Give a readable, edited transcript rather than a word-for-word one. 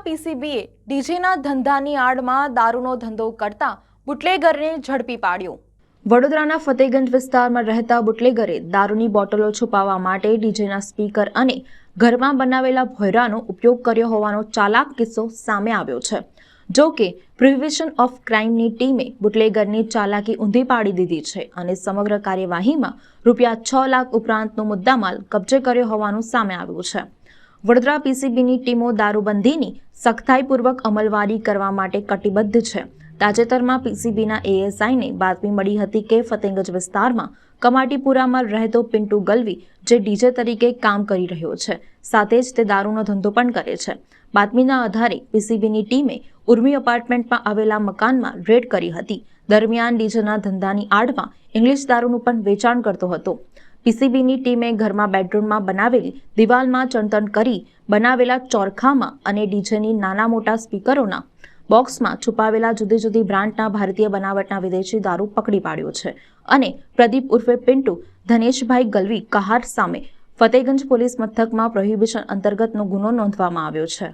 પીસીબીએ ડીજેના ધંધાની આડમાં દારૂનો ધંધો કરતા બુટલેગરને ઝડપી પાડ્યો। વડોદરાના ફતેગંજ વિસ્તારમાં રહેતા બુટલેગરે દારૂની બોટલો છુપાવવા માટે ડીજેના સ્પીકર અને ઘરમાં બનાવેલા ભોંયરાનો ઉપયોગ કર્યો હોવાનો ચાલાક કિસ્સો સામે આવ્યો છે। જો કે પ્રિવેન્શન ઓફ ક્રાઇમની ટીમે બુટલેગરની ચાલાકી ઊંધી પાડી દીધી છે અને સમગ્ર કાર્યવાહીમાં ₹6 લાખ ઉપરાંતનો મુદ્દામાલ કબજે કર્યો હોવાનું સામે આવ્યું છે। વડોદરા પીસીબીની ટીમો દારૂબંધીની સખ્તાઈપૂર્વક અમલવારી કરવા માટે કટિબદ્ધ છે। તાજેતરમાં પીસીબીના એએસઆઈને બાતમી મળી હતી કે ફતેગંજ વિસ્તારમાં કમાટીપુરામાં રહેતો પિન્ટુ ગલવી જે ડીજે તરીકે કામ કરી રહ્યો છે, સાથે જ તે દારૂનો ધંધો પણ કરે છે। બાતમીના આધારે પીસીબીની ટીમે ઉર્મી અપાર્ટમેન્ટમાં આવેલા મકાનમાં રેડ કરી હતી। દરમિયાન ડીજેના ધંધાની આડમાં ઇંગ્લિશ દારૂનું પણ વેચાણ કરતો હતો। પીસીબીની ટીમે ઘરમાં બેડરૂમમાં બનાવેલી દિવાલમાં ચણતર કરી બનાવેલા ચોરખામાં અને ડીજેની નાના મોટા સ્પીકરોના બોક્સમાં છુપાવેલા જુદી જુદી બ્રાન્ડના ભારતીય બનાવટના વિદેશી દારૂ પકડી પાડ્યો છે અને પ્રદીપ ઉર્ફે પિન્ટુ ધનેશભાઈ ગલવી કહાર સામે ફતેગંજ પોલીસ મથકમાં પ્રોહિબિશન અંતર્ગતનો ગુનો નોંધવામાં આવ્યો છે।